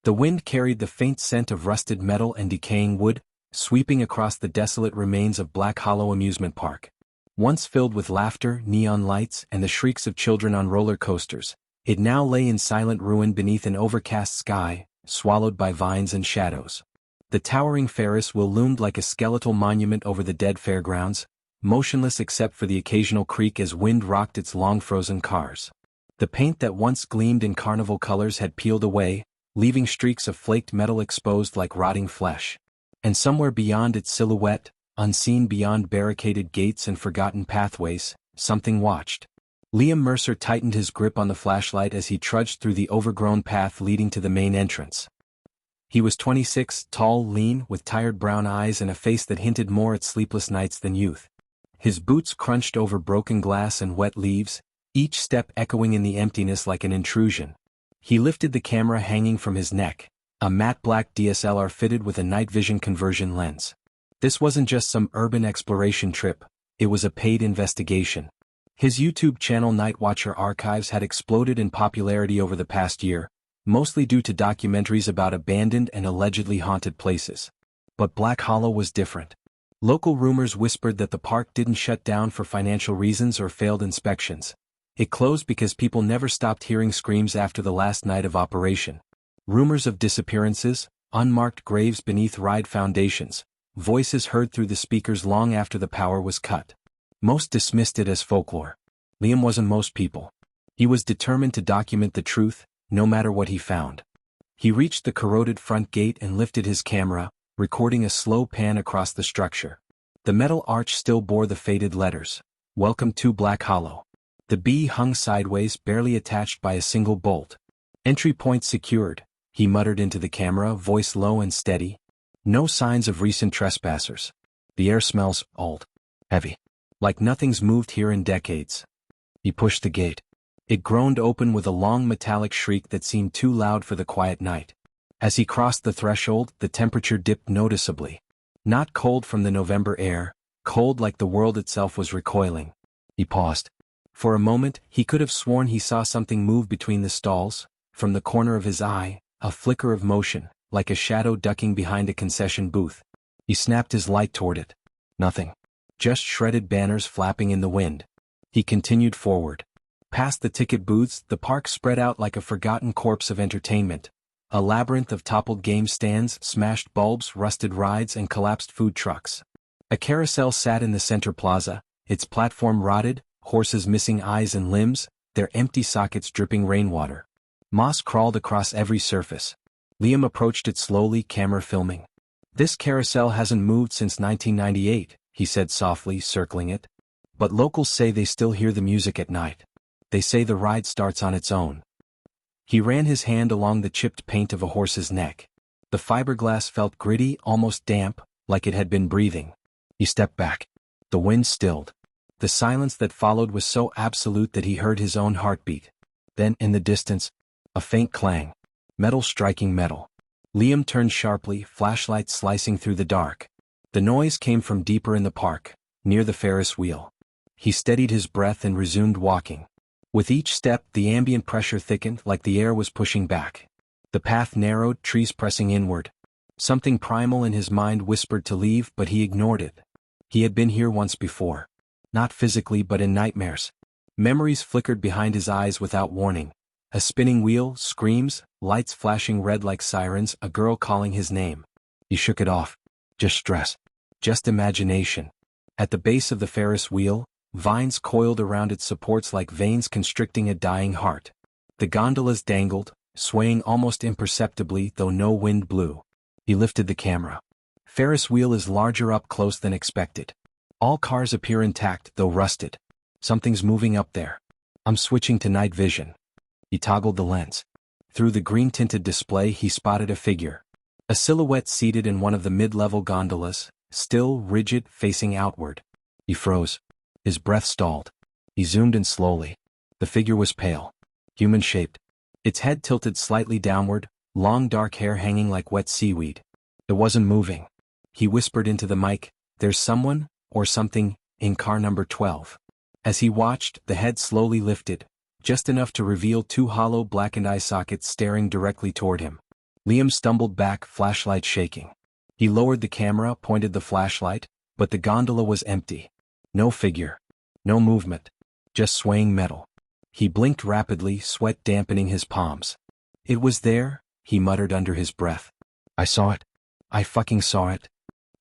The wind carried the faint scent of rusted metal and decaying wood, sweeping across the desolate remains of Black Hollow Amusement Park. Once filled with laughter, neon lights, and the shrieks of children on roller coasters, it now lay in silent ruin beneath an overcast sky, swallowed by vines and shadows. The towering Ferris wheel loomed like a skeletal monument over the dead fairgrounds, motionless except for the occasional creak as wind rocked its long-frozen cars. The paint that once gleamed in carnival colors had peeled away, leaving streaks of flaked metal exposed like rotting flesh. And somewhere beyond its silhouette, unseen beyond barricaded gates and forgotten pathways, something watched. Liam Mercer tightened his grip on the flashlight as he trudged through the overgrown path leading to the main entrance. He was 26, tall, lean, with tired brown eyes and a face that hinted more at sleepless nights than youth. His boots crunched over broken glass and wet leaves, each step echoing in the emptiness like an intrusion. He lifted the camera hanging from his neck, a matte black DSLR fitted with a night vision conversion lens. This wasn't just some urban exploration trip, it was a paid investigation. His YouTube channel Night Watcher Archives had exploded in popularity over the past year, mostly due to documentaries about abandoned and allegedly haunted places. But Black Hollow was different. Local rumors whispered that the park didn't shut down for financial reasons or failed inspections. It closed because people never stopped hearing screams after the last night of operation. Rumors of disappearances, unmarked graves beneath ride foundations, voices heard through the speakers long after the power was cut. Most dismissed it as folklore. Liam wasn't most people. He was determined to document the truth, no matter what he found. He reached the corroded front gate and lifted his camera, recording a slow pan across the structure. The metal arch still bore the faded letters, "Welcome to Black Hollow." The B hung sideways, barely attached by a single bolt. "Entry point secured," he muttered into the camera, voice low and steady. "No signs of recent trespassers. The air smells old, heavy, like nothing's moved here in decades." He pushed the gate. It groaned open with a long metallic shriek that seemed too loud for the quiet night. As he crossed the threshold, the temperature dipped noticeably. Not cold from the November air, cold like the world itself was recoiling. He paused. For a moment, he could have sworn he saw something move between the stalls. From the corner of his eye, a flicker of motion, like a shadow ducking behind a concession booth. He snapped his light toward it. Nothing. Just shredded banners flapping in the wind. He continued forward. Past the ticket booths, the park spread out like a forgotten corpse of entertainment. A labyrinth of toppled game stands, smashed bulbs, rusted rides, and collapsed food trucks. A carousel sat in the center plaza, its platform rotted, horses missing eyes and limbs, their empty sockets dripping rainwater. Moss crawled across every surface. Liam approached it slowly, camera filming. "This carousel hasn't moved since 1998, he said softly, circling it. "But locals say they still hear the music at night. They say the ride starts on its own." He ran his hand along the chipped paint of a horse's neck. The fiberglass felt gritty, almost damp, like it had been breathing. He stepped back. The wind stilled. The silence that followed was so absolute that he heard his own heartbeat. Then, in the distance, a faint clang. Metal striking metal. Liam turned sharply, flashlight slicing through the dark. The noise came from deeper in the park, near the Ferris wheel. He steadied his breath and resumed walking. With each step, the ambient pressure thickened like the air was pushing back. The path narrowed, trees pressing inward. Something primal in his mind whispered to leave, but he ignored it. He had been here once before. Not physically, but in nightmares. Memories flickered behind his eyes without warning. A spinning wheel, screams, lights flashing red like sirens, a girl calling his name. He shook it off. Just stress. Just imagination. At the base of the Ferris wheel, vines coiled around its supports like veins constricting a dying heart. The gondolas dangled, swaying almost imperceptibly though no wind blew. He lifted the camera. Ferris wheel is larger up close than expected. All cars appear intact though rusted. Something's moving up there. I'm switching to night vision. He toggled the lens. Through the green-tinted display he spotted a figure. A silhouette seated in one of the mid-level gondolas, still, rigid, facing outward. He froze. His breath stalled. He zoomed in slowly. The figure was pale. Human-shaped. Its head tilted slightly downward, long dark hair hanging like wet seaweed. It wasn't moving. He whispered into the mic, "There's someone, or something, in car number 12. As he watched, the head slowly lifted, just enough to reveal two hollow blackened eye sockets staring directly toward him. Liam stumbled back, flashlight shaking. He lowered the camera, pointed the flashlight, but the gondola was empty. No figure. No movement. Just swaying metal. He blinked rapidly, sweat dampening his palms. It was there, he muttered under his breath. I saw it. I fucking saw it.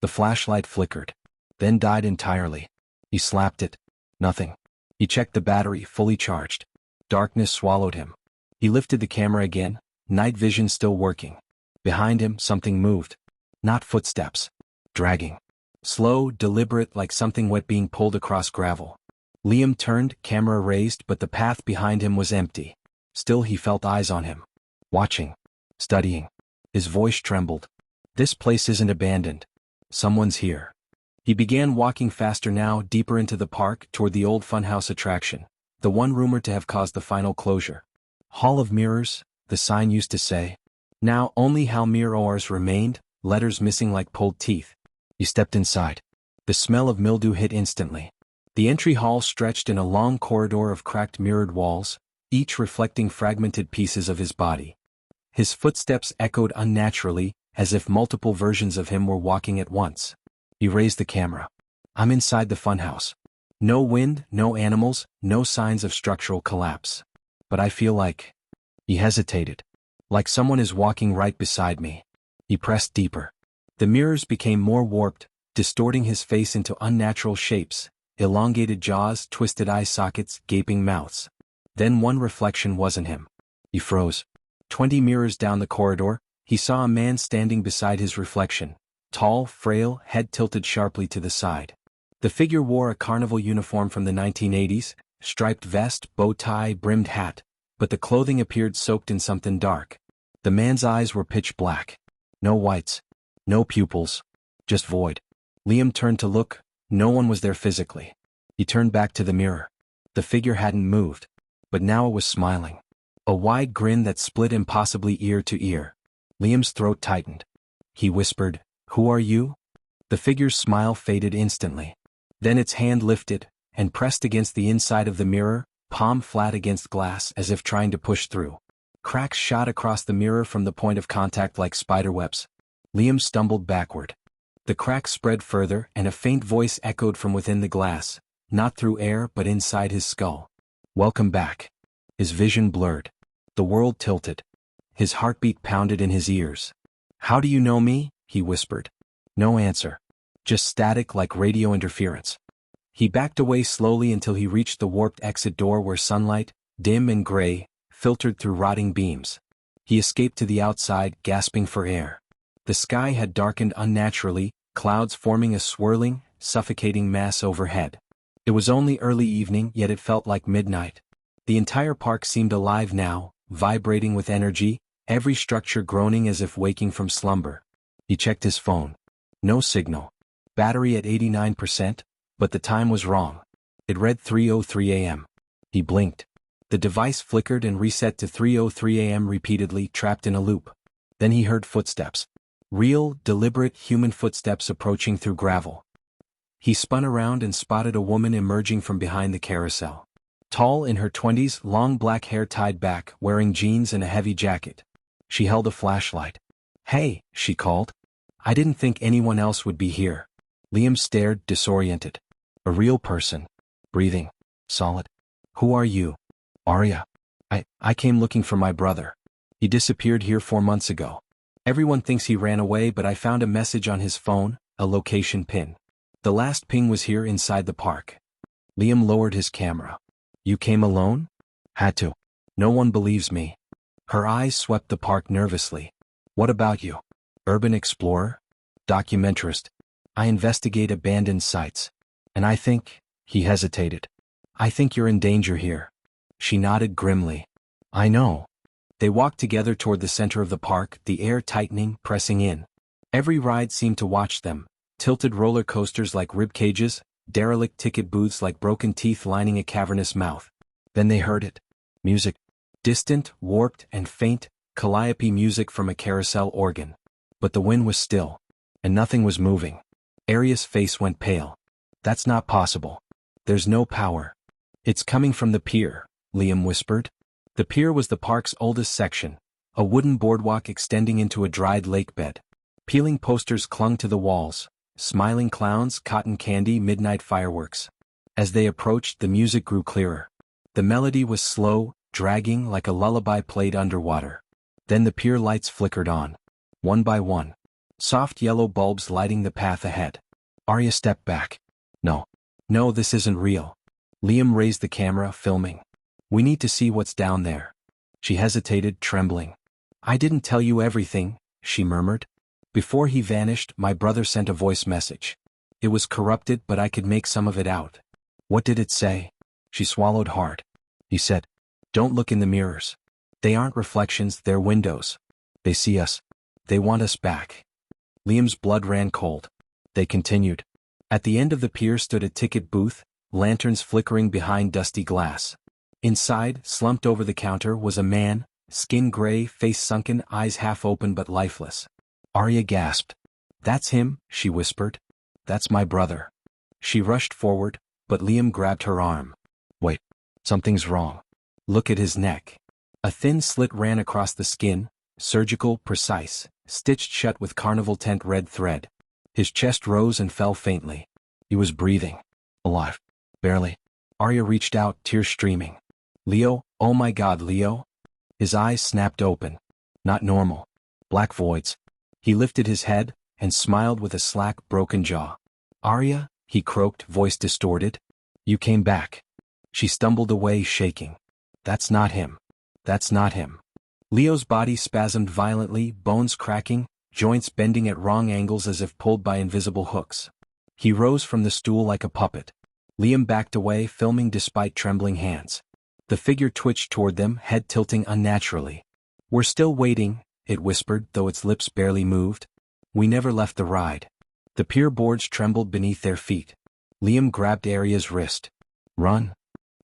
The flashlight flickered. Then died entirely. He slapped it. Nothing. He checked the battery, fully charged. Darkness swallowed him. He lifted the camera again, night vision still working. Behind him, something moved. Not footsteps. Dragging. Slow, deliberate, like something wet being pulled across gravel. Liam turned, camera raised, but the path behind him was empty. Still he felt eyes on him. Watching. Studying. His voice trembled. This place isn't abandoned. Someone's here. He began walking faster now, deeper into the park, toward the old funhouse attraction, the one rumored to have caused the final closure. Hall of Mirrors, the sign used to say. Now only how mirrors remained, letters missing like pulled teeth. He stepped inside. The smell of mildew hit instantly. The entry hall stretched in a long corridor of cracked mirrored walls, each reflecting fragmented pieces of his body. His footsteps echoed unnaturally, as if multiple versions of him were walking at once. He raised the camera. I'm inside the funhouse. No wind, no animals, no signs of structural collapse. But I feel like... He hesitated. Like someone is walking right beside me. He pressed deeper. The mirrors became more warped, distorting his face into unnatural shapes, elongated jaws, twisted eye sockets, gaping mouths. Then one reflection wasn't him. He froze. 20 mirrors down the corridor, he saw a man standing beside his reflection. Tall, frail, head tilted sharply to the side. The figure wore a Carnival uniform from the 1980s, striped vest, bow tie, brimmed hat, but the clothing appeared soaked in something dark. The man's eyes were pitch black. No whites. No pupils. Just void. Liam turned to look. No one was there physically. He turned back to the mirror. The figure hadn't moved, but now it was smiling. A wide grin that split impossibly ear to ear. Liam's throat tightened. He whispered, "Who are you?" The figure's smile faded instantly. Then its hand lifted, and pressed against the inside of the mirror, palm flat against glass as if trying to push through. Cracks shot across the mirror from the point of contact like spiderwebs. Liam stumbled backward. The cracks spread further, and a faint voice echoed from within the glass, not through air but inside his skull. "Welcome back." His vision blurred. The world tilted. His heartbeat pounded in his ears. "How do you know me?" he whispered. No answer. Just static like radio interference. He backed away slowly until he reached the warped exit door where sunlight, dim and gray, filtered through rotting beams. He escaped to the outside, gasping for air. The sky had darkened unnaturally, clouds forming a swirling, suffocating mass overhead. It was only early evening, yet it felt like midnight. The entire park seemed alive now, vibrating with energy, every structure groaning as if waking from slumber. He checked his phone. No signal. Battery at 89%, but the time was wrong. It read 3:03 a.m. He blinked. The device flickered and reset to 3:03 a.m. repeatedly, trapped in a loop. Then he heard footsteps. Real, deliberate human footsteps approaching through gravel. He spun around and spotted a woman emerging from behind the carousel. Tall in her 20s, long black hair tied back, wearing jeans and a heavy jacket. She held a flashlight. "Hey," she called. "I didn't think anyone else would be here." Liam stared, disoriented. A real person. Breathing. Solid. "Who are you?" "Arya. I came looking for my brother. He disappeared here 4 months ago. Everyone thinks he ran away, but I found a message on his phone, a location pin. The last ping was here inside the park." Liam lowered his camera. "You came alone?" "Had to. No one believes me." Her eyes swept the park nervously. "What about you? Urban explorer? Documentarist? I investigate abandoned sites. And I think," he hesitated, "I think you're in danger here." She nodded grimly. "I know." They walked together toward the center of the park, the air tightening, pressing in. Every ride seemed to watch them, tilted roller coasters like rib cages, derelict ticket booths like broken teeth lining a cavernous mouth. Then they heard it. Music. Distant, warped, and faint, calliope music from a carousel organ. But the wind was still, and nothing was moving. Arya's face went pale. "That's not possible. There's no power." "It's coming from the pier," Liam whispered. The pier was the park's oldest section, A wooden boardwalk extending into a dried lake bed. Peeling posters clung to the walls. Smiling clowns, cotton candy, midnight fireworks. As they approached, the music grew clearer. The melody was slow, dragging like a lullaby played underwater. Then the pier lights flickered on. One by one. Soft yellow bulbs lighting the path ahead. Arya stepped back. No, this isn't real. Liam raised the camera, filming. We need to see what's down there. She hesitated, trembling. I didn't tell you everything, she murmured. Before he vanished, my brother sent a voice message. It was corrupted, but I could make some of it out. What did it say? She swallowed hard. He said, don't look in the mirrors. They aren't reflections, they're windows. They see us. They want us back. Liam's blood ran cold. They continued. At the end of the pier stood a ticket booth, lanterns flickering behind dusty glass. Inside, slumped over the counter, was a man, skin gray, face sunken, eyes half open but lifeless. Arya gasped. That's him, she whispered. That's my brother. She rushed forward, but Liam grabbed her arm. Wait, something's wrong. Look at his neck. A thin slit ran across the skin, surgical, precise, stitched shut with carnival tent red thread. His chest rose and fell faintly. He was breathing. Alive. Barely. Arya reached out, tears streaming. Leo, oh my God, Leo. His eyes snapped open. Not normal. Black voids. He lifted his head, and smiled with a slack, broken jaw. Arya, he croaked, voice distorted. You came back. She stumbled away, shaking. That's not him. That's not him. Leo's body spasmed violently, bones cracking, joints bending at wrong angles as if pulled by invisible hooks. He rose from the stool like a puppet. Liam backed away, filming despite trembling hands. The figure twitched toward them, head tilting unnaturally. We're still waiting, it whispered, though its lips barely moved. We never left the ride. The pier boards trembled beneath their feet. Liam grabbed Arya's wrist. Run.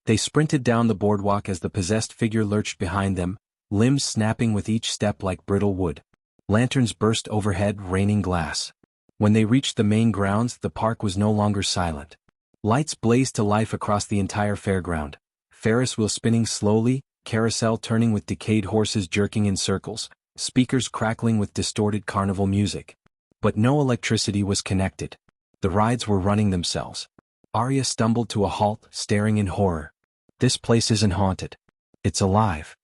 They sprinted down the boardwalk as the possessed figure lurched behind them, limbs snapping with each step like brittle wood. Lanterns burst overhead, raining glass. When they reached the main grounds, the park was no longer silent. Lights blazed to life across the entire fairground. Ferris wheel spinning slowly, carousel turning with decayed horses jerking in circles, speakers crackling with distorted carnival music. But no electricity was connected. The rides were running themselves. Arya stumbled to a halt, staring in horror. This place isn't haunted. It's alive.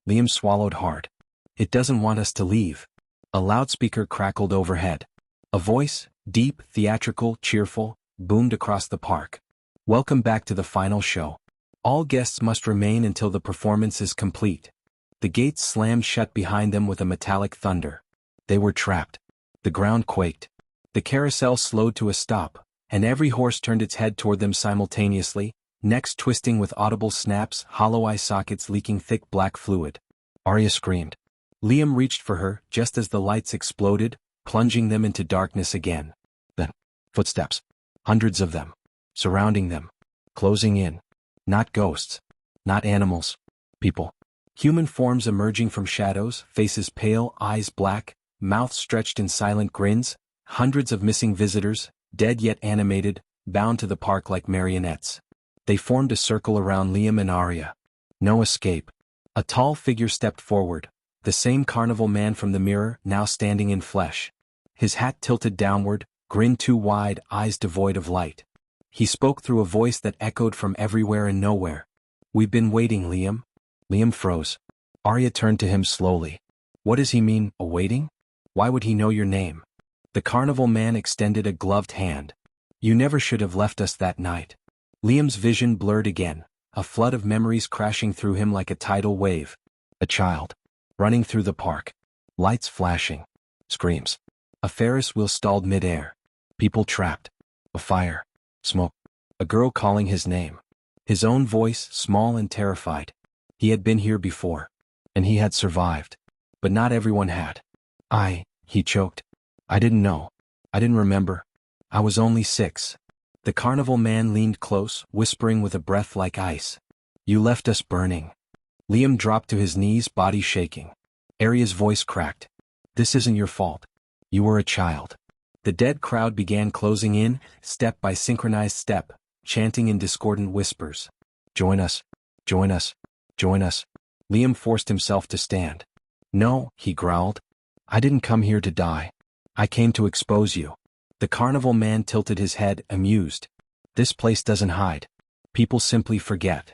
Liam swallowed hard. It doesn't want us to leave. A loudspeaker crackled overhead. A voice, deep, theatrical, cheerful, boomed across the park. Welcome back to the final show. All guests must remain until the performance is complete. The gates slammed shut behind them with a metallic thunder. They were trapped. The ground quaked. The carousel slowed to a stop, and every horse turned its head toward them simultaneously, necks twisting with audible snaps, hollow eye sockets leaking thick black fluid. Arya screamed. Liam reached for her, just as the lights exploded, plunging them into darkness again. Then, footsteps. Hundreds of them. Surrounding them. Closing in. Not ghosts. Not animals. People. Human forms emerging from shadows, faces pale, eyes black, mouths stretched in silent grins, hundreds of missing visitors, dead yet animated, bound to the park like marionettes. They formed a circle around Liam and Arya. No escape. A tall figure stepped forward, the same carnival man from the mirror, now standing in flesh. His hat tilted downward, grin too wide, eyes devoid of light. He spoke through a voice that echoed from everywhere and nowhere. We've been waiting, Liam. Liam froze. Arya turned to him slowly. What does he mean, awaiting? Why would he know your name? The carnival man extended a gloved hand. You never should have left us that night. Liam's vision blurred again, a flood of memories crashing through him like a tidal wave. A child. Running through the park. Lights flashing. Screams. A Ferris wheel stalled midair. People trapped. A fire. Smoke. A girl calling his name. His own voice, small and terrified. He had been here before. And he had survived. But not everyone had. He choked. I didn't know. I didn't remember. I was only 6. The carnival man leaned close, whispering with a breath like ice. You left us burning. Liam dropped to his knees, body shaking. Arya's voice cracked. This isn't your fault. You were a child. The dead crowd began closing in, step by synchronized step, chanting in discordant whispers. Join us. Join us. Join us. Liam forced himself to stand. No, he growled. I didn't come here to die. I came to expose you. The carnival man tilted his head, amused. This place doesn't hide. People simply forget.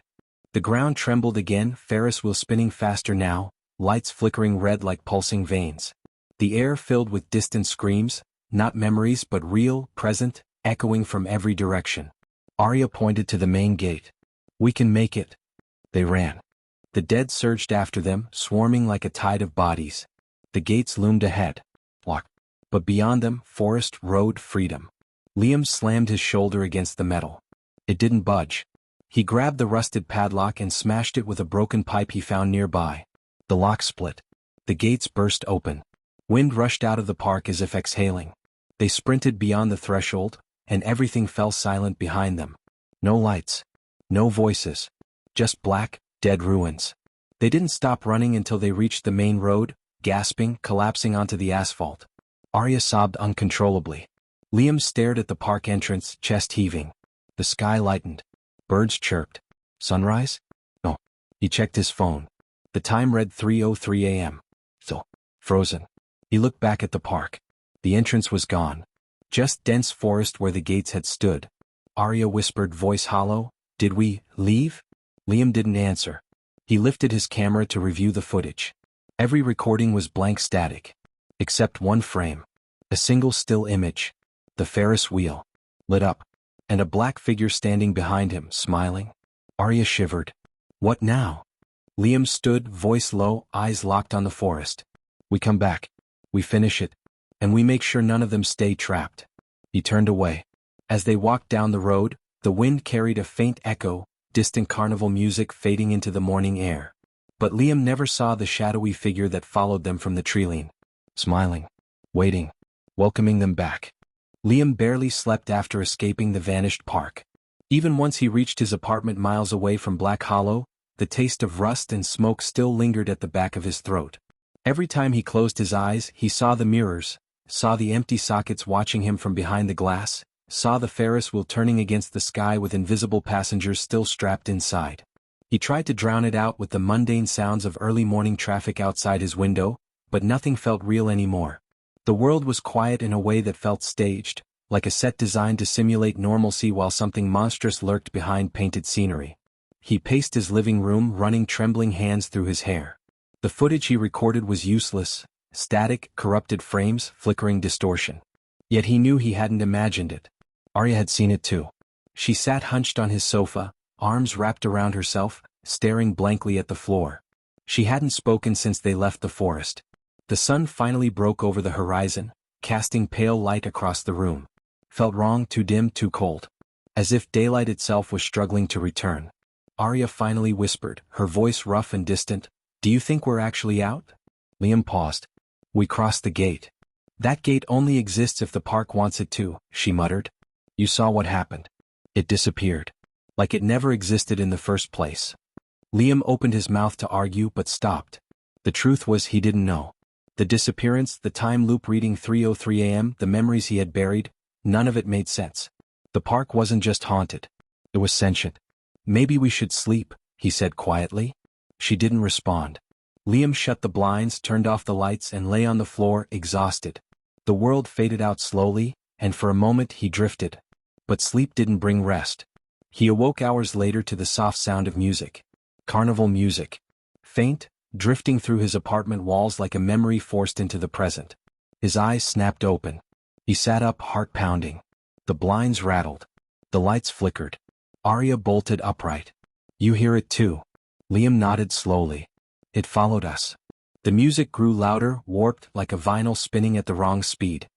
The ground trembled again, Ferris wheel spinning faster now, lights flickering red like pulsing veins. The air filled with distant screams, not memories but real, present, echoing from every direction. Arya pointed to the main gate. We can make it. They ran. The dead surged after them, swarming like a tide of bodies. The gates loomed ahead. Locked. But beyond them, forest, road, freedom. Liam slammed his shoulder against the metal. It didn't budge. He grabbed the rusted padlock and smashed it with a broken pipe he found nearby. The lock split. The gates burst open. Wind rushed out of the park as if exhaling. They sprinted beyond the threshold, and everything fell silent behind them. No lights. No voices. Just black, dead ruins. They didn't stop running until they reached the main road, gasping, collapsing onto the asphalt. Arya sobbed uncontrollably. Liam stared at the park entrance, chest heaving. The sky lightened. Birds chirped. Sunrise? No. He checked his phone. The time read 3:03 a.m. So, frozen. He looked back at the park. The entrance was gone. Just dense forest where the gates had stood. Arya whispered, voice hollow, "Did we leave?" Liam didn't answer. He lifted his camera to review the footage. Every recording was blank static. Except one frame. A single still image. The Ferris wheel. Lit up. And a black figure standing behind him, smiling. Arya shivered. What now? Liam stood, voice low, eyes locked on the forest. We come back. We finish it. And we make sure none of them stay trapped. He turned away. As they walked down the road, the wind carried a faint echo, distant carnival music fading into the morning air. But Liam never saw the shadowy figure that followed them from the treeline. Smiling. Waiting. Welcoming them back. Liam barely slept after escaping the vanished park. Even once he reached his apartment miles away from Black Hollow, the taste of rust and smoke still lingered at the back of his throat. Every time he closed his eyes, he saw the mirrors, saw the empty sockets watching him from behind the glass, saw the Ferris wheel turning against the sky with invisible passengers still strapped inside. He tried to drown it out with the mundane sounds of early morning traffic outside his window, but nothing felt real anymore. The world was quiet in a way that felt staged, like a set designed to simulate normalcy while something monstrous lurked behind painted scenery. He paced his living room, running trembling hands through his hair. The footage he recorded was useless, static, corrupted frames, flickering distortion. Yet he knew he hadn't imagined it. Arya had seen it too. She sat hunched on his sofa, arms wrapped around herself, staring blankly at the floor. She hadn't spoken since they left the forest. The sun finally broke over the horizon, casting pale light across the room. Felt wrong, too dim, too cold. As if daylight itself was struggling to return. Arya finally whispered, her voice rough and distant, "Do you think we're actually out?" Liam paused. "We crossed the gate." "That gate only exists if the park wants it to," she muttered. "You saw what happened. It disappeared. Like it never existed in the first place." Liam opened his mouth to argue but stopped. The truth was he didn't know. The disappearance, the time loop reading 3:03 a.m., the memories he had buried, none of it made sense. The park wasn't just haunted. It was sentient. "Maybe we should sleep," he said quietly. She didn't respond. Liam shut the blinds, turned off the lights, and lay on the floor, exhausted. The world faded out slowly, and for a moment he drifted. But sleep didn't bring rest. He awoke hours later to the soft sound of music. Carnival music. Faint, drifting through his apartment walls like a memory forced into the present. His eyes snapped open. He sat up, heart pounding. The blinds rattled. The lights flickered. Arya bolted upright. "You hear it too?" Liam nodded slowly. "It followed us." The music grew louder, warped, like a vinyl spinning at the wrong speed.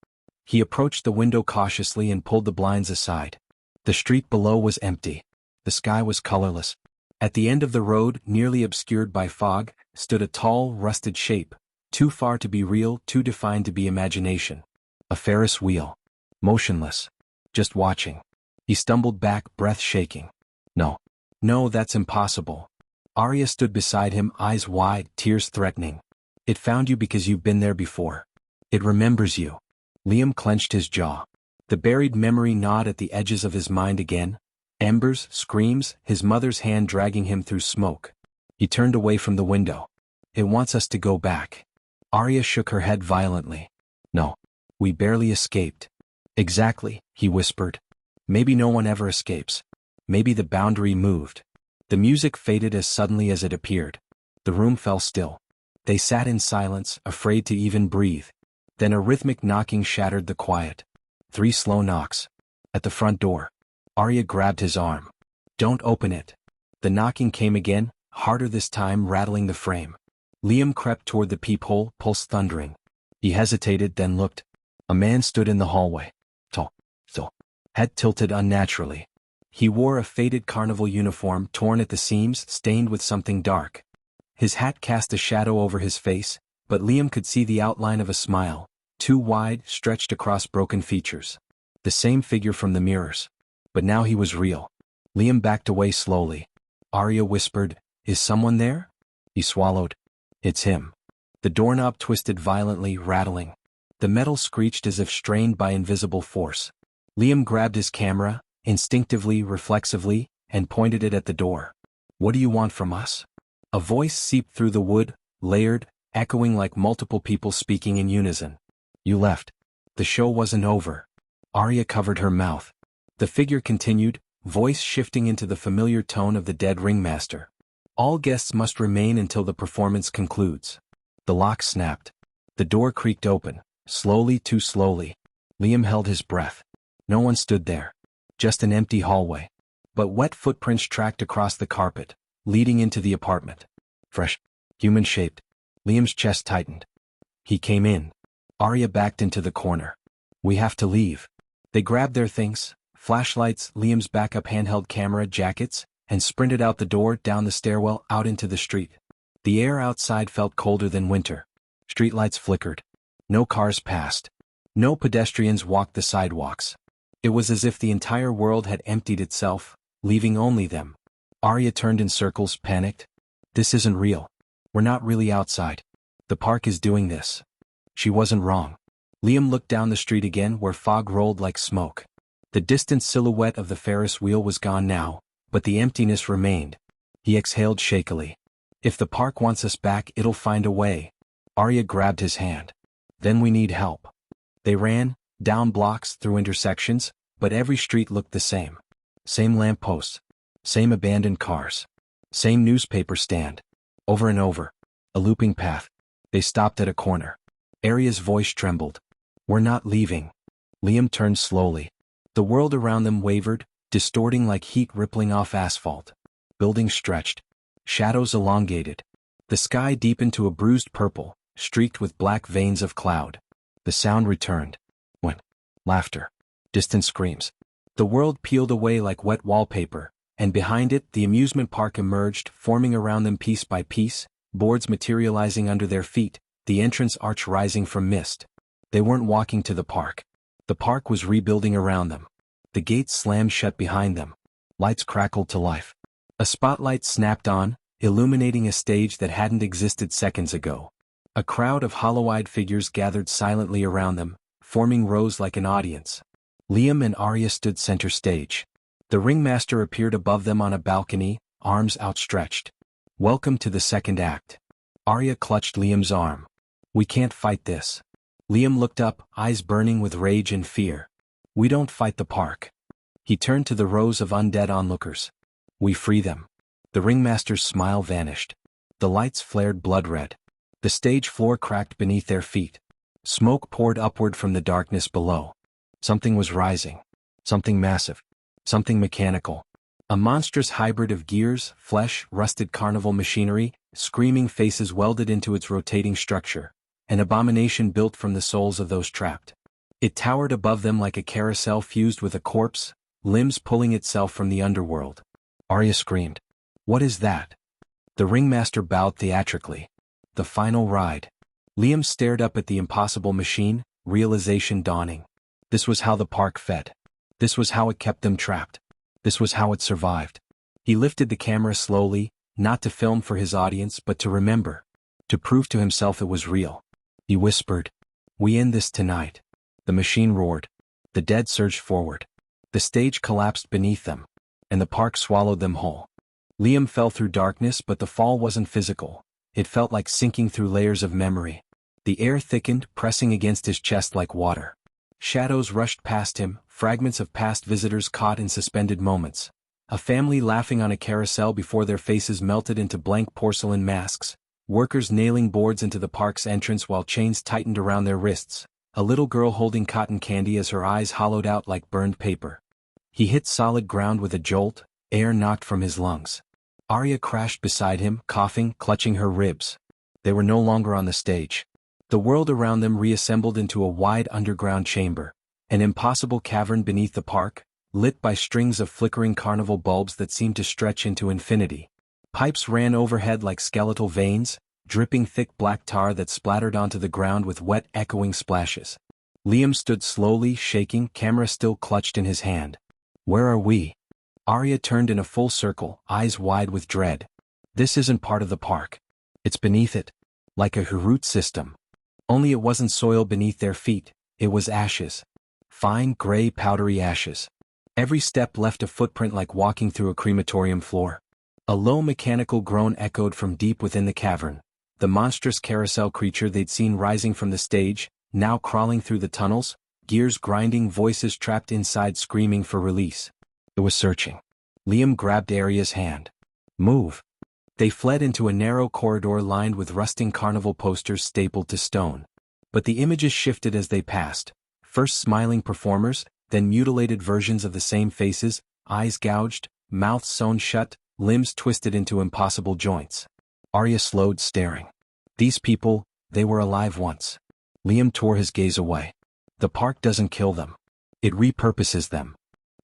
He approached the window cautiously and pulled the blinds aside. The street below was empty. The sky was colorless. At the end of the road, nearly obscured by fog, stood a tall, rusted shape, too far to be real, too defined to be imagination. A Ferris wheel. Motionless. Just watching. He stumbled back, breath shaking. No. No, that's impossible. Arya stood beside him, eyes wide, tears threatening. "It found you because you've been there before. It remembers you." Liam clenched his jaw. The buried memory gnawed at the edges of his mind again. Embers, screams, his mother's hand dragging him through smoke. He turned away from the window. "It wants us to go back." Arya shook her head violently. No. We barely escaped. Exactly, he whispered. Maybe no one ever escapes. Maybe the boundary moved. The music faded as suddenly as it appeared. The room fell still. They sat in silence, afraid to even breathe. Then a rhythmic knocking shattered the quiet. 3 slow knocks. At the front door. Arya grabbed his arm. Don't open it. The knocking came again, harder this time, rattling the frame. Liam crept toward the peephole, pulse thundering. He hesitated, then looked. A man stood in the hallway. Tall. Head tilted unnaturally. He wore a faded carnival uniform, torn at the seams, stained with something dark. His hat cast a shadow over his face, but Liam could see the outline of a smile, too wide, stretched across broken features. The same figure from the mirrors. But now he was real. Liam backed away slowly. Arya whispered, "Is someone there?" He swallowed. "It's him." The doorknob twisted violently, rattling. The metal screeched as if strained by invisible force. Liam grabbed his camera, instinctively, reflexively, and pointed it at the door. "What do you want from us?" A voice seeped through the wood, layered, echoing like multiple people speaking in unison. "You left. The show wasn't over." Arya covered her mouth. The figure continued, voice shifting into the familiar tone of the dead ringmaster. "All guests must remain until the performance concludes." The lock snapped. The door creaked open, slowly, too slowly. Liam held his breath. No one stood there. Just an empty hallway. But wet footprints tracked across the carpet, leading into the apartment. Fresh, human-shaped. Liam's chest tightened. He came in. Arya backed into the corner. "We have to leave." They grabbed their things, flashlights, Liam's backup handheld camera, jackets, and sprinted out the door, down the stairwell, out into the street. The air outside felt colder than winter. Streetlights flickered. No cars passed. No pedestrians walked the sidewalks. It was as if the entire world had emptied itself, leaving only them. Arya turned in circles, panicked. "This isn't real. We're not really outside. The park is doing this." She wasn't wrong. Liam looked down the street again, where fog rolled like smoke. The distant silhouette of the Ferris wheel was gone now, but the emptiness remained. He exhaled shakily. "If the park wants us back, it'll find a way." Arya grabbed his hand. "Then we need help." They ran, down blocks, through intersections, but every street looked the same. Same lampposts. Same abandoned cars. Same newspaper stand. Over and over. A looping path. They stopped at a corner. Arya's voice trembled. "We're not leaving." Liam turned slowly. The world around them wavered, distorting like heat rippling off asphalt. Buildings stretched. Shadows elongated. The sky deepened to a bruised purple, streaked with black veins of cloud. The sound returned. When? Laughter. Distant screams. The world peeled away like wet wallpaper, and behind it the amusement park emerged, forming around them piece by piece, boards materializing under their feet, the entrance arch rising from mist. They weren't walking to the park. The park was rebuilding around them. The gates slammed shut behind them. Lights crackled to life. A spotlight snapped on, illuminating a stage that hadn't existed seconds ago. A crowd of hollow-eyed figures gathered silently around them, forming rows like an audience. Liam and Arya stood center stage. The ringmaster appeared above them on a balcony, arms outstretched. "Welcome to the second act." Arya clutched Liam's arm. "We can't fight this." Liam looked up, eyes burning with rage and fear. "We don't fight the park." He turned to the rows of undead onlookers. "We free them." The ringmaster's smile vanished. The lights flared blood red. The stage floor cracked beneath their feet. Smoke poured upward from the darkness below. Something was rising. Something massive. Something mechanical. A monstrous hybrid of gears, flesh, rusted carnival machinery, screaming faces welded into its rotating structure. An abomination built from the souls of those trapped. It towered above them like a carousel fused with a corpse, limbs pulling itself from the underworld. Arya screamed. "What is that?" The ringmaster bowed theatrically. "The final ride." Liam stared up at the impossible machine, realization dawning. This was how the park fed. This was how it kept them trapped. This was how it survived. He lifted the camera slowly, not to film for his audience but to remember. To prove to himself it was real. He whispered, "We end this tonight." The machine roared. The dead surged forward. The stage collapsed beneath them. And the park swallowed them whole. Liam fell through darkness, but the fall wasn't physical. It felt like sinking through layers of memory. The air thickened, pressing against his chest like water. Shadows rushed past him, fragments of past visitors caught in suspended moments. A family laughing on a carousel before their faces melted into blank porcelain masks. Workers nailing boards into the park's entrance while chains tightened around their wrists. A little girl holding cotton candy as her eyes hollowed out like burned paper. He hit solid ground with a jolt, air knocked from his lungs. Arya crashed beside him, coughing, clutching her ribs. They were no longer on the stage. The world around them reassembled into a wide underground chamber, an impossible cavern beneath the park, lit by strings of flickering carnival bulbs that seemed to stretch into infinity. Pipes ran overhead like skeletal veins, dripping thick black tar that splattered onto the ground with wet, echoing splashes. Liam stood slowly, shaking, camera still clutched in his hand. "Where are we?" Arya turned in a full circle, eyes wide with dread. "This isn't part of the park. It's beneath it. Like a root system." Only it wasn't soil beneath their feet, it was ashes. Fine, gray, powdery ashes. Every step left a footprint like walking through a crematorium floor. A low mechanical groan echoed from deep within the cavern. The monstrous carousel creature they'd seen rising from the stage, now crawling through the tunnels, gears grinding, voices trapped inside screaming for release. It was searching. Liam grabbed Arya's hand. "Move." They fled into a narrow corridor lined with rusting carnival posters stapled to stone. But the images shifted as they passed. First smiling performers, then mutilated versions of the same faces, eyes gouged, mouths sewn shut, limbs twisted into impossible joints. Arya slowed, staring. These people, they were alive once. Liam tore his gaze away. The park doesn't kill them. It repurposes them.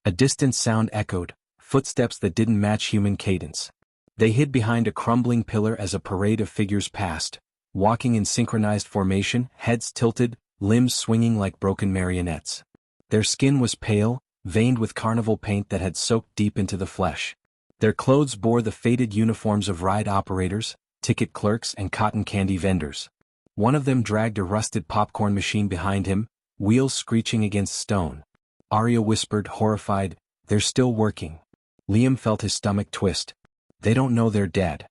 A distant sound echoed, footsteps that didn't match human cadence. They hid behind a crumbling pillar as a parade of figures passed, walking in synchronized formation, heads tilted, limbs swinging like broken marionettes. Their skin was pale, veined with carnival paint that had soaked deep into the flesh. Their clothes bore the faded uniforms of ride operators, ticket clerks, and cotton candy vendors. One of them dragged a rusted popcorn machine behind him, wheels screeching against stone. Arya whispered, horrified, "They're still working." Liam felt his stomach twist. They don't know they're dead.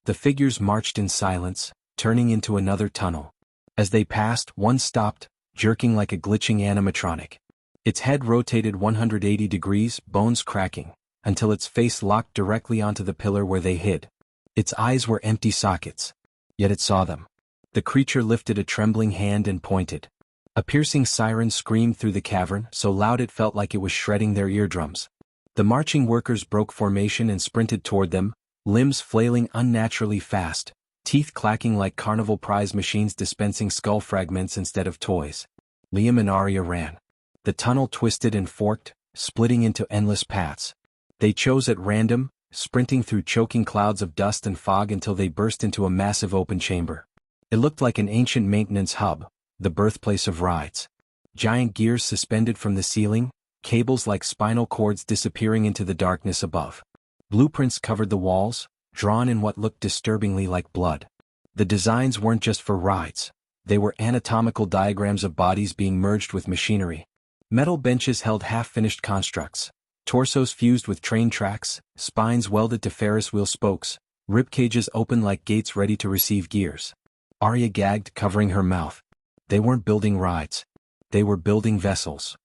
The figures marched in silence, turning into another tunnel. As they passed, one stopped, jerking like a glitching animatronic. Its head rotated 180 degrees, bones cracking, until its face locked directly onto the pillar where they hid. Its eyes were empty sockets. Yet it saw them. The creature lifted a trembling hand and pointed. A piercing siren screamed through the cavern, so loud it felt like it was shredding their eardrums. The marching workers broke formation and sprinted toward them, limbs flailing unnaturally fast, teeth clacking like carnival prize machines dispensing skull fragments instead of toys. Liam and Arya ran. The tunnel twisted and forked, splitting into endless paths. They chose at random, sprinting through choking clouds of dust and fog until they burst into a massive open chamber. It looked like an ancient maintenance hub, the birthplace of rides. Giant gears suspended from the ceiling, cables like spinal cords disappearing into the darkness above. Blueprints covered the walls, drawn in what looked disturbingly like blood. The designs weren't just for rides. They were anatomical diagrams of bodies being merged with machinery. Metal benches held half-finished constructs, torsos fused with train tracks, spines welded to Ferris wheel spokes, ribcages open like gates ready to receive gears. Arya gagged, covering her mouth. They weren't building rides. They were building vessels.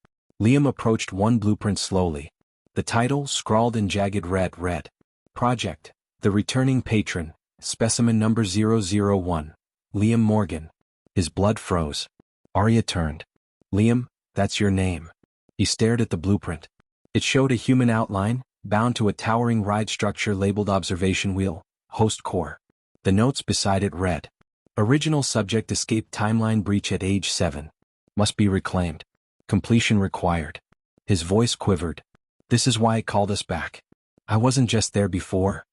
Liam approached one blueprint slowly. The title, scrawled in jagged red, read, "Project, the Returning Patron, Specimen Number 001, Liam Morgan." His blood froze. Arya turned. "Liam, that's your name." He stared at the blueprint. It showed a human outline, bound to a towering ride structure labeled Observation Wheel, Host Core. The notes beside it read, "Original subject escaped timeline breach at age 7. Must be reclaimed. Completion required." His voice quivered. "This is why it called us back. I wasn't just there before."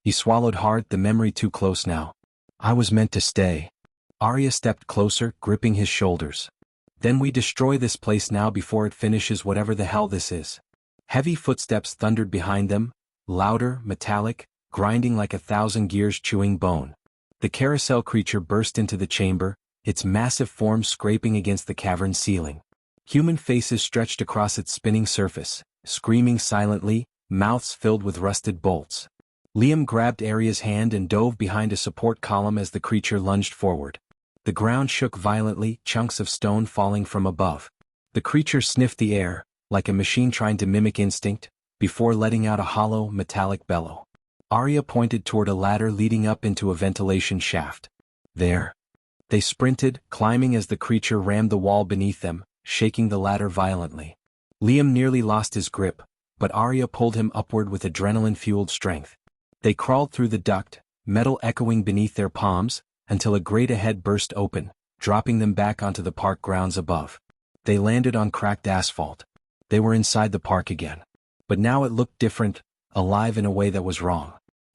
He swallowed hard, the memory too close now. "I was meant to stay." Arya stepped closer, gripping his shoulders. "Then we destroy this place now before it finishes whatever the hell this is." Heavy footsteps thundered behind them, louder, metallic, grinding like 1,000 gears chewing bone. The carousel creature burst into the chamber, its massive form scraping against the cavern ceiling. Human faces stretched across its spinning surface, screaming silently, mouths filled with rusted bolts. Liam grabbed Arya's hand and dove behind a support column as the creature lunged forward. The ground shook violently, chunks of stone falling from above. The creature sniffed the air, like a machine trying to mimic instinct, before letting out a hollow, metallic bellow. Arya pointed toward a ladder leading up into a ventilation shaft. There. They sprinted, climbing as the creature rammed the wall beneath them, shaking the ladder violently. Liam nearly lost his grip, but Arya pulled him upward with adrenaline-fueled strength. They crawled through the duct, metal echoing beneath their palms, until a grate ahead burst open, dropping them back onto the park grounds above. They landed on cracked asphalt. They were inside the park again. But now it looked different, alive in a way that was wrong.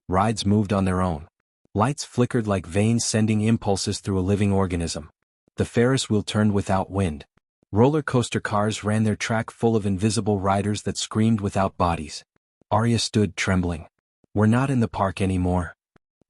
Rides moved on their own. Lights flickered like veins sending impulses through a living organism. The Ferris wheel turned without wind. Roller coaster cars ran their track full of invisible riders that screamed without bodies. Arya stood trembling. We're not in the park anymore.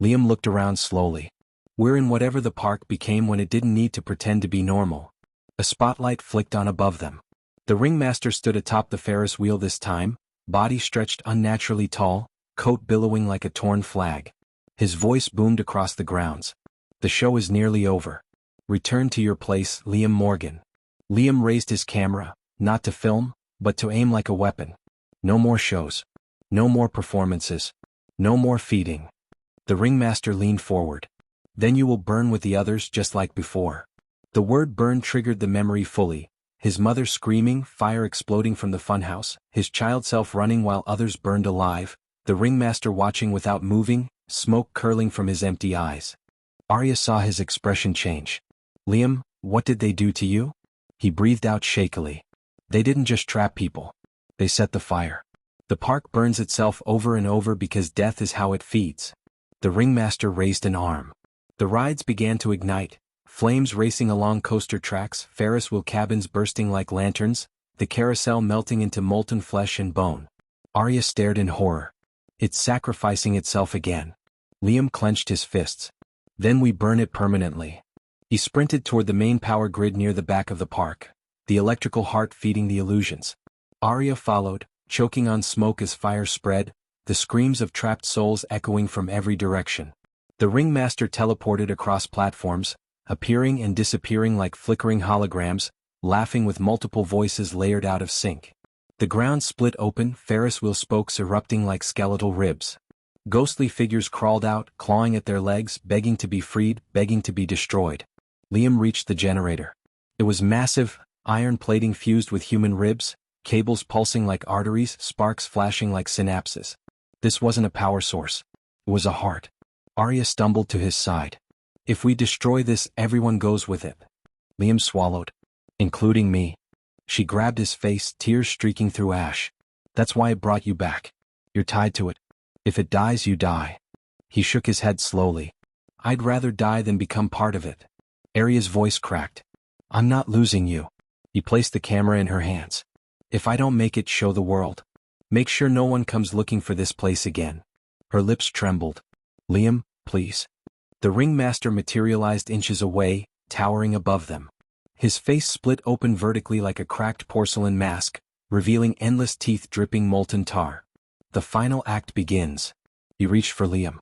Liam looked around slowly. We're in whatever the park became when it didn't need to pretend to be normal. A spotlight flicked on above them. The ringmaster stood atop the Ferris wheel this time, body stretched unnaturally tall, coat billowing like a torn flag. His voice boomed across the grounds. The show is nearly over. Return to your place, Liam Morgan. Liam raised his camera, not to film, but to aim like a weapon. No more shows. No more performances. No more feeding. The ringmaster leaned forward. Then you will burn with the others just like before. The word burn triggered the memory fully. His mother screaming, fire exploding from the funhouse, his child self running while others burned alive, the ringmaster watching without moving, smoke curling from his empty eyes. Arya saw his expression change. Liam, what did they do to you? He breathed out shakily. They didn't just trap people. They set the fire. The park burns itself over and over because death is how it feeds. The ringmaster raised an arm. The rides began to ignite, flames racing along coaster tracks, Ferris wheel cabins bursting like lanterns, the carousel melting into molten flesh and bone. Arya stared in horror. It's sacrificing itself again. Liam clenched his fists. Then we burn it permanently. He sprinted toward the main power grid near the back of the park, the electrical heart feeding the illusions. Arya followed, choking on smoke as fire spread, the screams of trapped souls echoing from every direction. The ringmaster teleported across platforms, appearing and disappearing like flickering holograms, laughing with multiple voices layered out of sync. The ground split open, Ferris wheel spokes erupting like skeletal ribs. Ghostly figures crawled out, clawing at their legs, begging to be freed, begging to be destroyed. Liam reached the generator. It was massive, iron plating fused with human ribs, cables pulsing like arteries, sparks flashing like synapses. This wasn't a power source. It was a heart. Arya stumbled to his side. If we destroy this, everyone goes with it. Liam swallowed. Including me. She grabbed his face, tears streaking through ash. That's why it brought you back. You're tied to it. If it dies, you die. He shook his head slowly. I'd rather die than become part of it. Arya's voice cracked. I'm not losing you. He placed the camera in her hands. If I don't make it, show the world. Make sure no one comes looking for this place again. Her lips trembled. Liam, please. The ringmaster materialized inches away, towering above them. His face split open vertically like a cracked porcelain mask, revealing endless teeth dripping molten tar. The final act begins. He reached for Liam.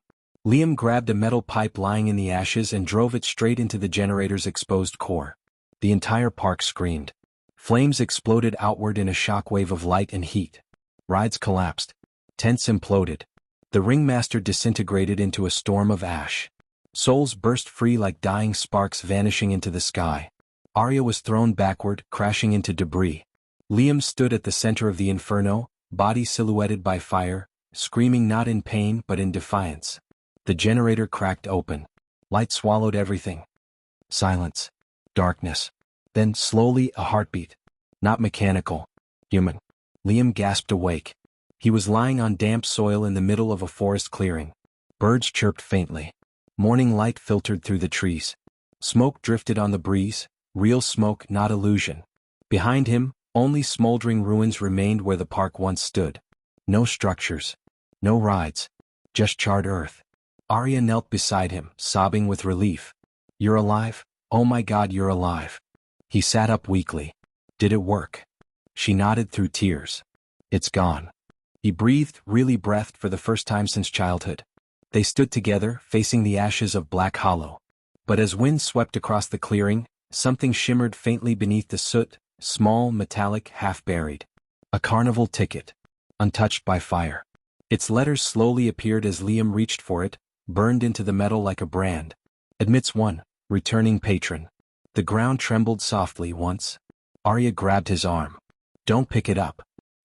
Liam grabbed a metal pipe lying in the ashes and drove it straight into the generator's exposed core. The entire park screamed. Flames exploded outward in a shockwave of light and heat. Rides collapsed. Tents imploded. The ringmaster disintegrated into a storm of ash. Souls burst free like dying sparks vanishing into the sky. Arya was thrown backward, crashing into debris. Liam stood at the center of the inferno, body silhouetted by fire, screaming not in pain but in defiance. The generator cracked open. Light swallowed everything. Silence. Darkness. Then, slowly, a heartbeat. Not mechanical. Human. Liam gasped awake. He was lying on damp soil in the middle of a forest clearing. Birds chirped faintly. Morning light filtered through the trees. Smoke drifted on the breeze, real smoke, not illusion. Behind him, only smoldering ruins remained where the park once stood. No structures. No rides. Just charred earth. Arya knelt beside him, sobbing with relief. You're alive? Oh my God, you're alive. He sat up weakly. Did it work? She nodded through tears. It's gone. He breathed, really breathed for the first time since childhood. They stood together, facing the ashes of Black Hollow. But as wind swept across the clearing, something shimmered faintly beneath the soot, small, metallic, half-buried. A carnival ticket. Untouched by fire. Its letters slowly appeared as Liam reached for it, burned into the metal like a brand. Admits one, returning patron. The ground trembled softly once. Arya grabbed his arm. Don't pick it up.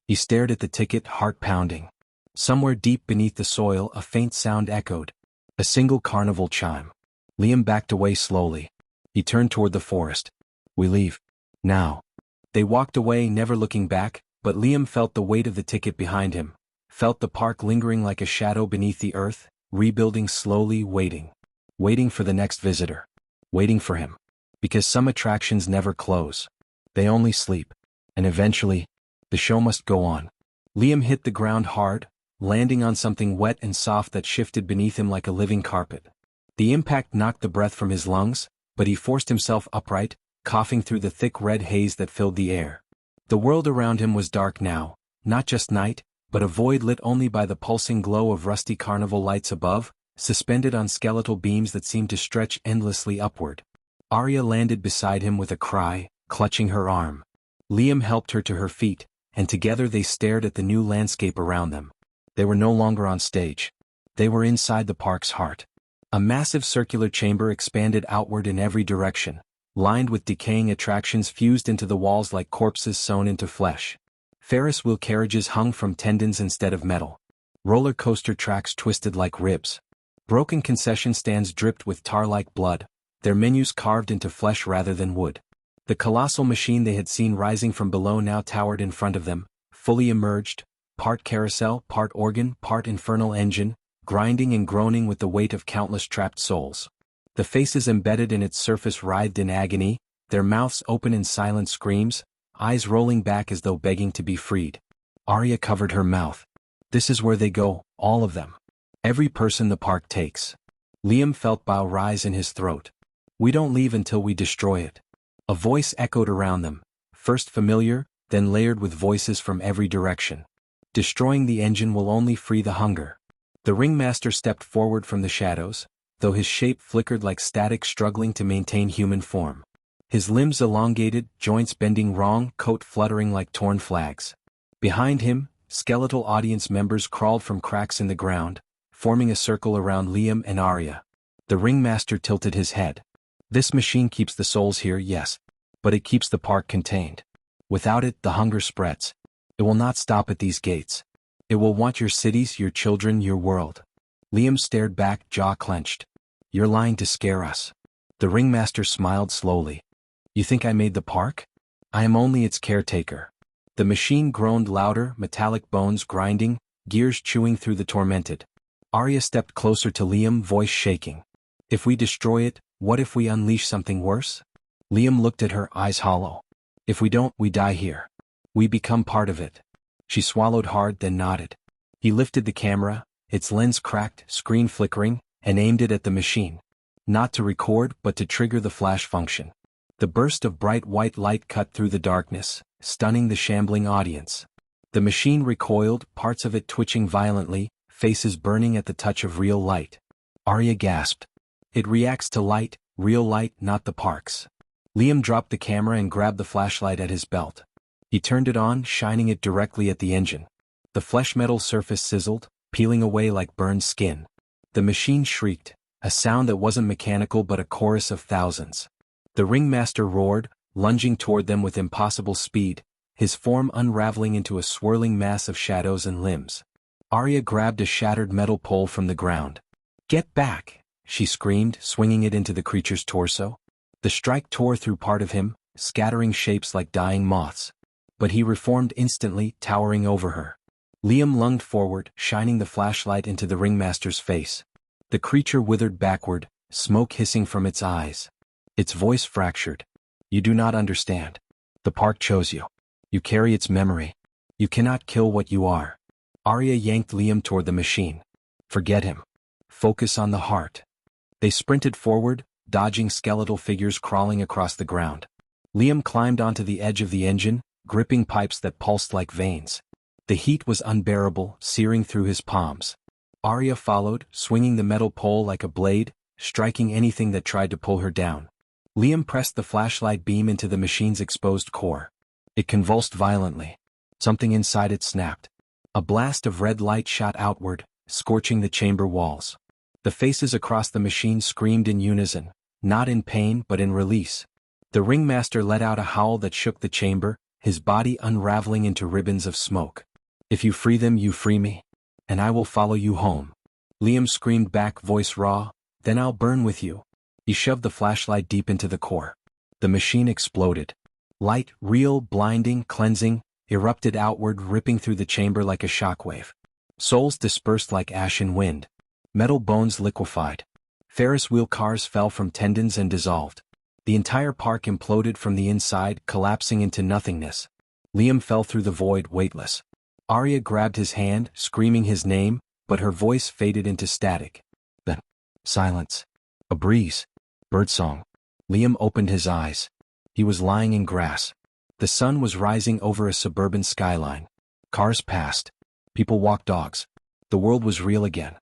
He stared at the ticket, heart pounding. Somewhere deep beneath the soil a faint sound echoed. A single carnival chime. Liam backed away slowly. He turned toward the forest. We leave. Now. They walked away, never looking back, but Liam felt the weight of the ticket behind him, felt the park lingering like a shadow beneath the earth, rebuilding slowly, waiting. Waiting for the next visitor. Waiting for him. Because some attractions never close. They only sleep. And eventually, the show must go on. Liam hit the ground hard, landing on something wet and soft that shifted beneath him like a living carpet. The impact knocked the breath from his lungs, but he forced himself upright, coughing through the thick red haze that filled the air. The world around him was dark now, not just night, but a void lit only by the pulsing glow of rusty carnival lights above, suspended on skeletal beams that seemed to stretch endlessly upward. Arya landed beside him with a cry, clutching her arm. Liam helped her to her feet, and together they stared at the new landscape around them. They were no longer on stage. They were inside the park's heart. A massive circular chamber expanded outward in every direction, lined with decaying attractions fused into the walls like corpses sewn into flesh. Ferris wheel carriages hung from tendons instead of metal. Roller coaster tracks twisted like ribs. Broken concession stands dripped with tar-like blood, their menus carved into flesh rather than wood. The colossal machine they had seen rising from below now towered in front of them, fully emerged, part carousel, part organ, part infernal engine, grinding and groaning with the weight of countless trapped souls. The faces embedded in its surface writhed in agony, their mouths open in silent screams, eyes rolling back as though begging to be freed. Arya covered her mouth. This is where they go, all of them. Every person the park takes. Liam felt bile rise in his throat. We don't leave until we destroy it. A voice echoed around them, first familiar, then layered with voices from every direction. Destroying the engine will only free the hunger. The ringmaster stepped forward from the shadows, though his shape flickered like static struggling to maintain human form. His limbs elongated, joints bending wrong, coat fluttering like torn flags. Behind him, skeletal audience members crawled from cracks in the ground, forming a circle around Liam and Arya. The ringmaster tilted his head. This machine keeps the souls here, yes, but it keeps the park contained. Without it, the hunger spreads. It will not stop at these gates. It will want your cities, your children, your world. Liam stared back, jaw clenched. You're lying to scare us. The ringmaster smiled slowly. You think I made the park? I am only its caretaker. The machine groaned louder, metallic bones grinding, gears chewing through the tormented. Arya stepped closer to Liam, voice shaking. If we destroy it, what if we unleash something worse? Liam looked at her, eyes hollow. If we don't, we die here. We become part of it. She swallowed hard, then nodded. He lifted the camera, its lens cracked, screen flickering, and aimed it at the machine. Not to record, but to trigger the flash function. The burst of bright white light cut through the darkness, stunning the shambling audience. The machine recoiled, parts of it twitching violently, faces burning at the touch of real light. Arya gasped. It reacts to light, real light, not the park's. Liam dropped the camera and grabbed the flashlight at his belt. He turned it on, shining it directly at the engine. The flesh-metal surface sizzled, peeling away like burned skin. The machine shrieked, a sound that wasn't mechanical but a chorus of thousands. The ringmaster roared, lunging toward them with impossible speed, his form unraveling into a swirling mass of shadows and limbs. Arya grabbed a shattered metal pole from the ground. Get back, she screamed, swinging it into the creature's torso. The strike tore through part of him, scattering shapes like dying moths. But he reformed instantly, towering over her. Liam lunged forward, shining the flashlight into the ringmaster's face. The creature withered backward, smoke hissing from its eyes. Its voice fractured. You do not understand. The park chose you. You carry its memory. You cannot kill what you are. Arya yanked Liam toward the machine. Forget him. Focus on the heart. They sprinted forward, dodging skeletal figures crawling across the ground. Liam climbed onto the edge of the engine, gripping pipes that pulsed like veins. The heat was unbearable, searing through his palms. Arya followed, swinging the metal pole like a blade, striking anything that tried to pull her down. Liam pressed the flashlight beam into the machine's exposed core. It convulsed violently. Something inside it snapped. A blast of red light shot outward, scorching the chamber walls. The faces across the machine screamed in unison, not in pain but in release. The ringmaster let out a howl that shook the chamber, his body unraveling into ribbons of smoke. "If you free them, you free me. And I will follow you home." Liam screamed back, voice raw, "Then I'll burn with you." He shoved the flashlight deep into the core. The machine exploded. Light, real, blinding, cleansing, erupted outward, ripping through the chamber like a shockwave. Souls dispersed like ash in wind. Metal bones liquefied. Ferris wheel cars fell from tendons and dissolved. The entire park imploded from the inside, collapsing into nothingness. Liam fell through the void, weightless. Arya grabbed his hand, screaming his name, but her voice faded into static. Then, silence. A breeze. Birdsong. Liam opened his eyes. He was lying in grass. The sun was rising over a suburban skyline. Cars passed. People walked dogs. The world was real again.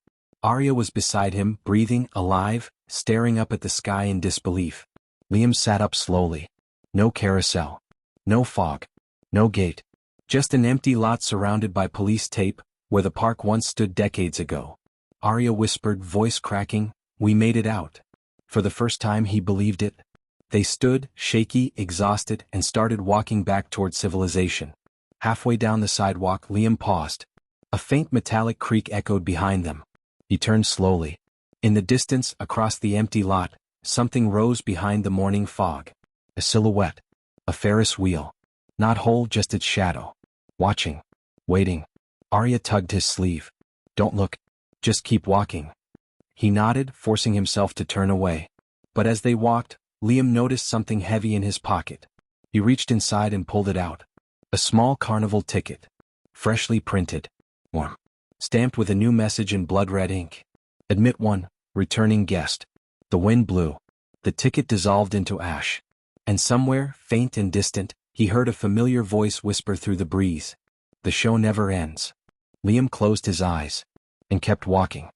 Arya was beside him, breathing, alive, staring up at the sky in disbelief. Liam sat up slowly. No carousel. No fog. No gate. Just an empty lot surrounded by police tape, where the park once stood decades ago. Arya whispered, voice cracking, "We made it out." For the first time he believed it. They stood, shaky, exhausted, and started walking back toward civilization. Halfway down the sidewalk, Liam paused. A faint metallic creak echoed behind them. He turned slowly. In the distance, across the empty lot, something rose behind the morning fog. A silhouette. A Ferris wheel. Not whole, just its shadow. Watching. Waiting. Arya tugged his sleeve. "Don't look. Just keep walking." He nodded, forcing himself to turn away. But as they walked, Liam noticed something heavy in his pocket. He reached inside and pulled it out. A small Carnival ticket. Freshly printed. Warm. Stamped with a new message in blood-red ink. "Admit one, returning guest." The wind blew. The ticket dissolved into ash. And somewhere, faint and distant, he heard a familiar voice whisper through the breeze. "The show never ends." Liam closed his eyes. And kept walking.